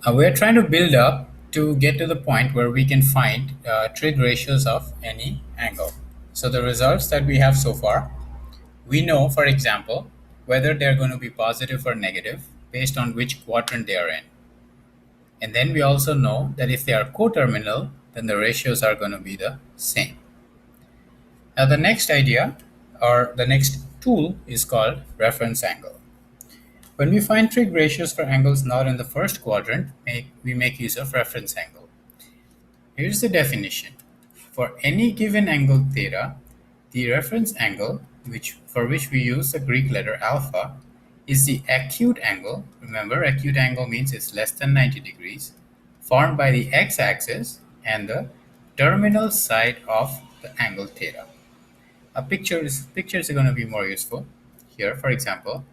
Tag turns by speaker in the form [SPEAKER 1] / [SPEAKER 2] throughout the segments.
[SPEAKER 1] We're trying to build up to get to the point where we can find trig ratios of any angle. So the results that we have so far, we know, for example, whether they're going to be positive or negative based on which quadrant they are in. And then we also know that if they are coterminal, then the ratios are going to be the same. Now the next idea or the next tool is called reference angle. When we find trig ratios for angles not in the first quadrant, we make use of reference angle. Here's the definition. For any given angle theta, the reference angle, for which we use the Greek letter alpha, is the acute angle. Remember, acute angle means it's less than 90 degrees, formed by the x-axis and the terminal side of the angle theta. Pictures are going to be more useful. Here, for example,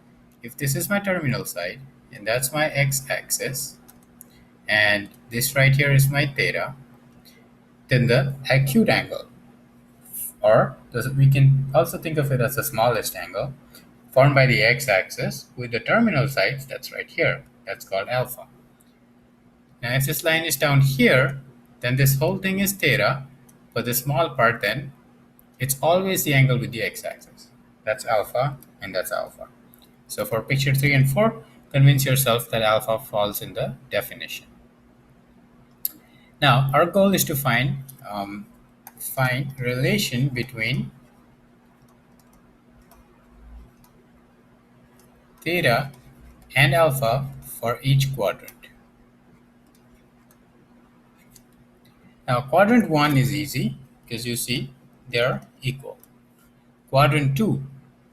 [SPEAKER 1] if this is my terminal side and that's my x-axis and this right here is my theta, then the acute angle, or we can also think of it as the smallest angle, formed by the x-axis with the terminal sides, that's right here, that's called alpha. Now if this line is down here, then this whole thing is theta, but the small part then, it's always the angle with the x-axis. That's alpha and that's alpha. So for picture 3 and 4, convince yourself that alpha falls in the definition. Now our goal is to find relation between theta and alpha for each quadrant. Now quadrant 1 is easy because you see they're equal. Quadrant 2,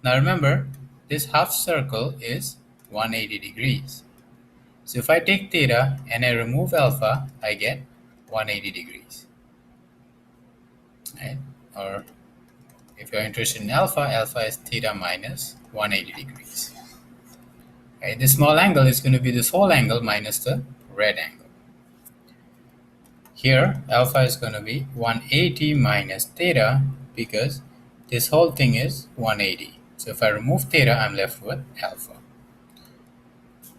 [SPEAKER 1] now remember this half circle is 180 degrees. So if I take theta and I remove alpha, I get 180 degrees. Right? Or if you're interested in alpha, alpha is theta minus 180 degrees. Okay, this small angle is going to be this whole angle minus the red angle. Here, alpha is going to be 180 minus theta because this whole thing is 180. So if I remove theta, I'm left with alpha.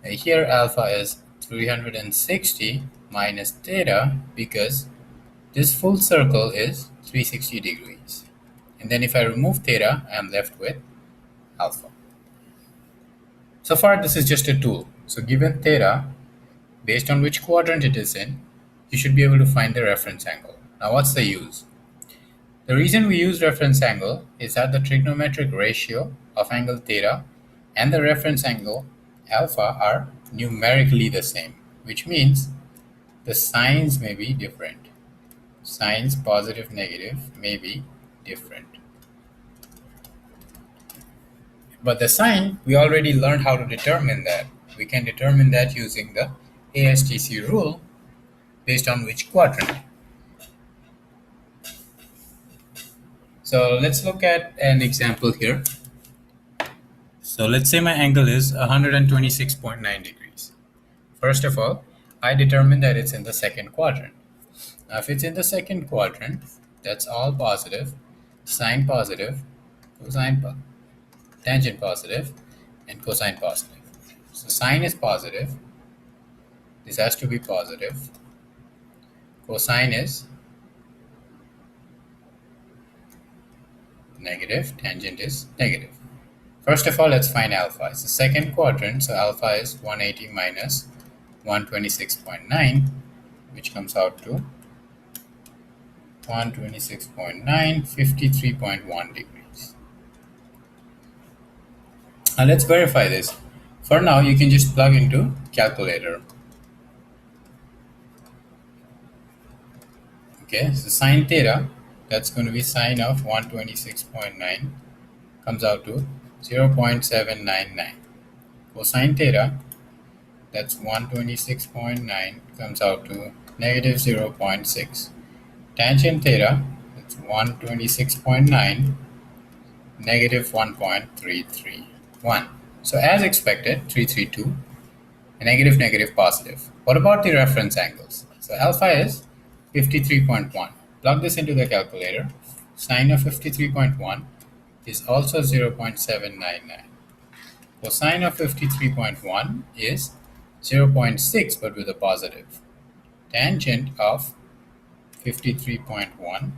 [SPEAKER 1] Here, alpha is 360 minus theta because this full circle is 360 degrees. And then if I remove theta, I'm left with alpha. So far, this is just a tool. So given theta, based on which quadrant it is in, you should be able to find the reference angle. Now, what's the use? The reason we use reference angle is that the trigonometric ratio of angle theta and the reference angle alpha are numerically the same, which means the signs may be different. Signs positive, negative may be different. But the sign, we already learned how to determine that. We can determine that using the ASTC rule based on which quadrant. So let's look at an example here. So let's say my angle is 126.9 degrees. First of all, I determine that it's in the second quadrant. Now if it's in the second quadrant, that's all positive, sine positive, cosine positive, tangent positive, and cosine positive. So sine is positive, this has to be positive, cosine is negative, tangent is negative. First of all, let's find alpha. It's the second quadrant, so alpha is 180 minus 126.9, which comes out to 126.9, 53.1 degrees. Now let's verify this. For now, you can just plug into calculator. Okay, so sine theta, that's going to be sine of 126.9, comes out to 0.799. Cosine theta, that's 126.9, comes out to negative 0.6. Tangent theta, that's 126.9, negative 1.331. So as expected, 332, negative, negative, positive. What about the reference angles? So alpha is 53.1. Plug this into the calculator. Sine of 53.1 is also 0.799. Cosine of 53.1 is zero point 0.6 but with a positive. Tangent of 53.1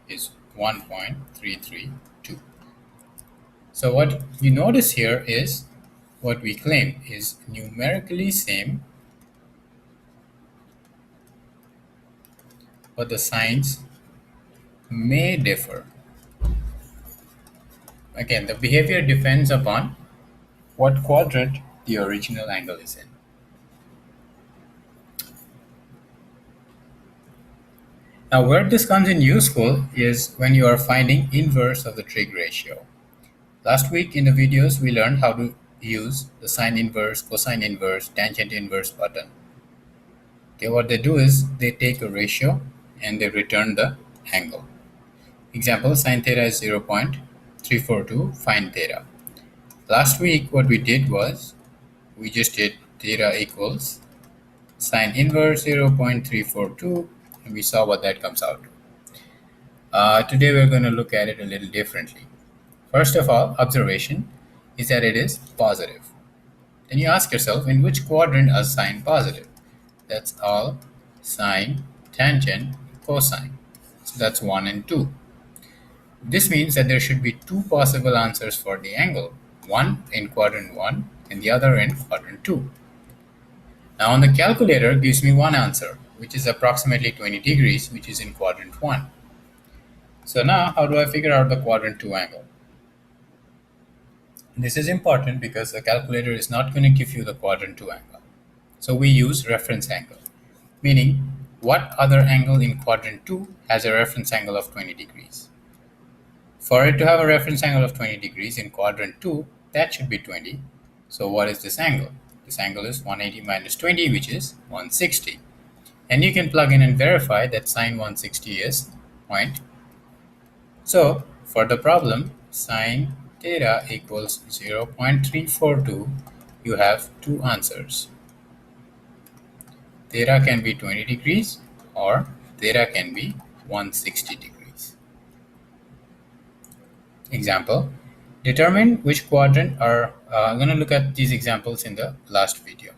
[SPEAKER 1] is 1.332. So what you notice here is what we claim is numerically same, but the signs may differ. Again, the behavior depends upon what quadrant the original angle is in. Now, where this comes in useful is when you are finding inverse of the trig ratio. Last week in the videos, we learned how to use the sine inverse, cosine inverse, tangent inverse button. Okay, what they do is they take a ratio and they return the angle. Example, sine theta is 0.342, find theta. Last week, what we did was we just did theta equals sine inverse 0.342, and we saw what that comes out to. Today, we're going to look at it a little differently. First of all, observation is that it is positive. Then you ask yourself, in which quadrant is sine positive? That's all sine, tangent, cosine. So that's 1 and 2. This means that there should be two possible answers for the angle, one in quadrant 1 and the other in quadrant 2. Now on the calculator gives me one answer, which is approximately 20 degrees, which is in quadrant 1. So now how do I figure out the quadrant 2 angle? This is important because the calculator is not going to give you the quadrant 2 angle. So we use reference angle, meaning what other angle in quadrant 2 has a reference angle of 20 degrees. For it to have a reference angle of 20 degrees in quadrant 2, that should be 20. So what is this angle? This angle is 180 minus 20, which is 160. And you can plug in and verify that sine 160 is 0.2. So for the problem, sine theta equals 0.342, you have two answers. Theta can be 20 degrees or theta can be 160 degrees. Example, determine which quadrant are, I'm going to look at these examples in the last video.